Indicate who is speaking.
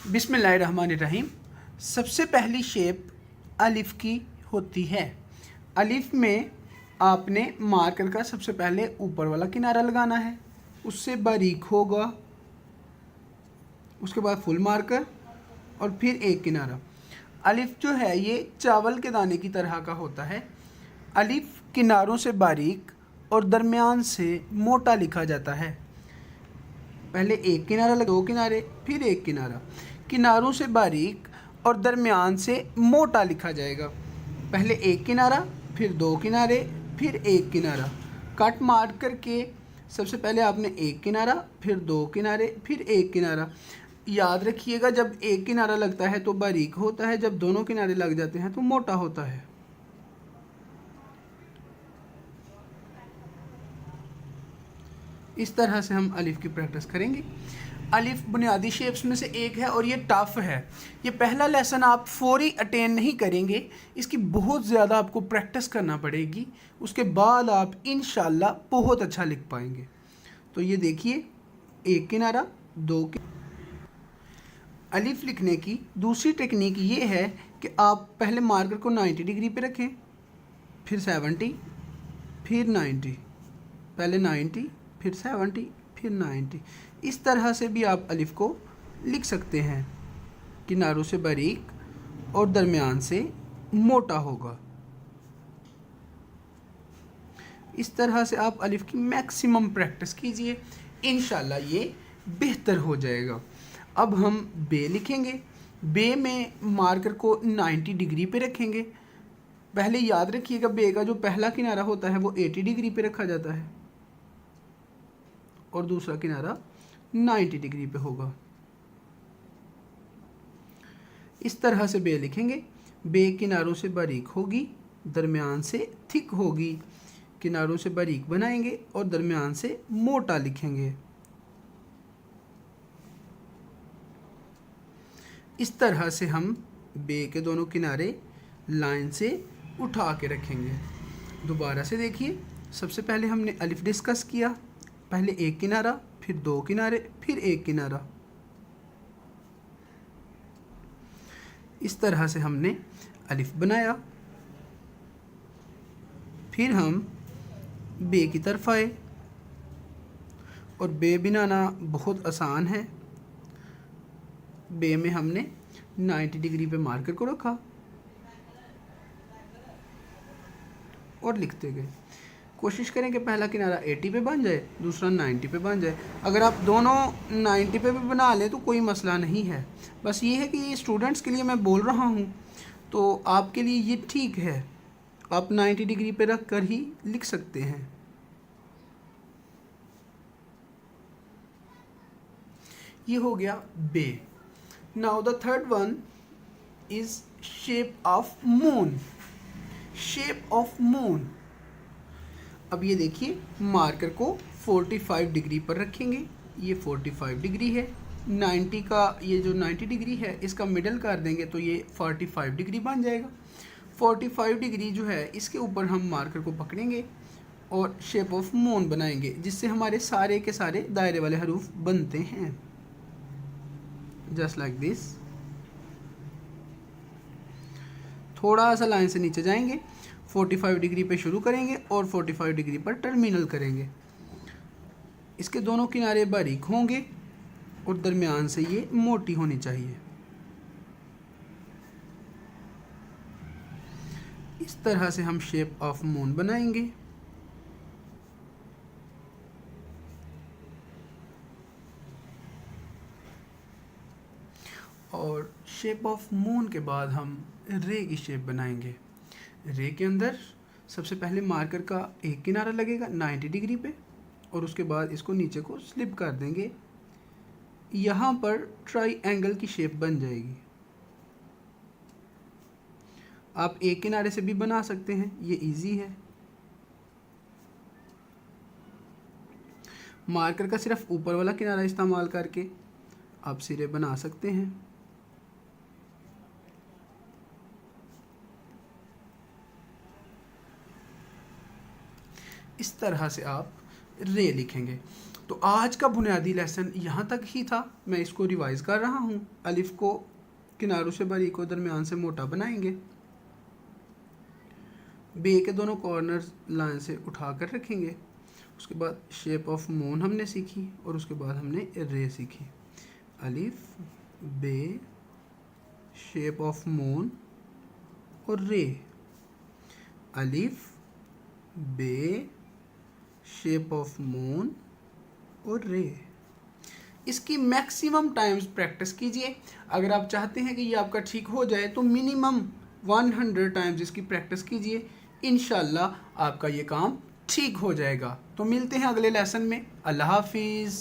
Speaker 1: बिस्मिल्लाहिर्रहमानिर्रहीम। सबसे पहली शेप अलिफ की होती है। अलिफ में आपने मार्कर का सबसे पहले ऊपर वाला किनारा लगाना है, उससे बारीक होगा, उसके बाद फुल मार्कर और फिर एक किनारा। अलिफ जो है ये चावल के दाने की तरह का होता है। अलिफ किनारों से बारीक और दरमियान से मोटा लिखा जाता है। पहले एक किनारा लगा, दो किनारे, फिर एक किनारा। किनारों से बारीक और दरमियान से मोटा लिखा जाएगा। पहले एक किनारा, फिर दो किनारे, फिर एक किनारा। कट मार करके सबसे पहले आपने एक किनारा, फिर दो किनारे, फिर एक किनारा। याद रखिएगा, जब एक किनारा लगता है तो बारीक होता है, जब दोनों किनारे लग जाते हैं तो मोटा होता है। इस तरह से हम अलिफ की प्रैक्टिस करेंगे। अलिफ बुनियादी शेप्स में से एक है और ये टफ़ है। ये पहला लेसन आप फौरी अटेन नहीं करेंगे, इसकी बहुत ज़्यादा आपको प्रैक्टिस करना पड़ेगी। उसके बाद आप इंशाल्लाह बहुत अच्छा लिख पाएंगे। तो ये देखिए, एक किनारा, दो अलिफ लिखने की दूसरी टेक्निक ये है कि आप पहले मार्कर को 90 डिग्री पे रखें, फिर 70, फिर 90, पहले 90, फिर 70, फिर 90। इस तरह से भी आप अलिफ को लिख सकते हैं। किनारों से बारीक और दरमियान से मोटा होगा। इस तरह से आप अलिफ की मैक्सिमम प्रैक्टिस कीजिए, इंशाल्लाह ये बेहतर हो जाएगा। अब हम बे लिखेंगे। बे में मार्कर को 90 डिग्री पे रखेंगे। पहले याद रखिएगा, बे का जो पहला किनारा होता है वो 80 डिग्री पे रखा जाता है और दूसरा किनारा 90 डिग्री पे होगा। इस तरह से बे लिखेंगे। बे किनारों से बारीक होगी, दरमियान से थिक होगी। किनारों से बारीक बनाएंगे और दरमियान से मोटा लिखेंगे। इस तरह से हम बे के दोनों किनारे लाइन से उठा के रखेंगे। दोबारा से देखिए, सबसे पहले हमने अलिफ डिस्कस किया। पहले एक किनारा, फिर दो किनारे, फिर एक किनारा। इस तरह से हमने अलिफ बनाया। फिर हम बे की तरफ आए और बे बनाना बहुत आसान है। बे में हमने 90 डिग्री पे मार्कर को रखा और लिखते गए। कोशिश करें कि पहला किनारा 80 पे बन जाए, दूसरा 90 पे बन जाए। अगर आप दोनों 90 पे भी बना लें तो कोई मसला नहीं है। बस ये है कि ये स्टूडेंट्स के लिए मैं बोल रहा हूँ, तो आपके लिए ये ठीक है। आप 90 डिग्री पे रख कर ही लिख सकते हैं। ये हो गया बे। Now the third one is shape of moon. Shape of moon. अब ये देखिए, मार्कर को 45 डिग्री पर रखेंगे। ये 45 डिग्री है। 90 का ये जो 90 डिग्री है इसका मिडल कर देंगे तो ये 45 डिग्री बन जाएगा। 45 डिग्री जो है इसके ऊपर हम मार्कर को पकड़ेंगे और शेप ऑफ मून बनाएंगे, जिससे हमारे सारे के सारे दायरे वाले हरूफ बनते हैं। Just like this. थोड़ा सा लाइन से नीचे जाएंगे, 45 डिग्री पे शुरू करेंगे और 45 डिग्री पर टर्मिनल करेंगे। इसके दोनों किनारे बारीक होंगे और दरमियान से ये मोटी होनी चाहिए। इस तरह से हम शेप ऑफ मून बनाएंगे। और शेप ऑफ मून के बाद हम रे की शेप बनाएंगे। रे के अंदर सबसे पहले मार्कर का एक किनारा लगेगा 90 डिग्री पे और उसके बाद इसको नीचे को स्लिप कर देंगे। यहाँ पर ट्रायंगल की शेप बन जाएगी। आप एक किनारे से भी बना सकते हैं, ये इजी है। मार्कर का सिर्फ ऊपर वाला किनारा इस्तेमाल करके आप सिरे बना सकते हैं। इस तरह से आप रे लिखेंगे। तो आज का बुनियादी लेसन यहाँ तक ही था, मैं इसको रिवाइज़ कर रहा हूँ। अलिफ को किनारों से बारीक और दरमियान से मोटा बनाएंगे। बे के दोनों कॉर्नर लाइन से उठा कर रखेंगे। उसके बाद शेप ऑफ मून हमने सीखी और उसके बाद हमने रे सीखी। अलिफ बे शेप ऑफ मून और रे। अलिफ बे शेप ऑफ मून और रे। इसकी मैक्सिमम टाइम्स प्रैक्टिस कीजिए। अगर आप चाहते हैं कि ये आपका ठीक हो जाए तो मिनिमम 100 टाइम्स इसकी प्रैक्टिस कीजिए। इंशाल्लाह आपका ये काम ठीक हो जाएगा। तो मिलते हैं अगले लेसन में। अल्लाह हाफिज़।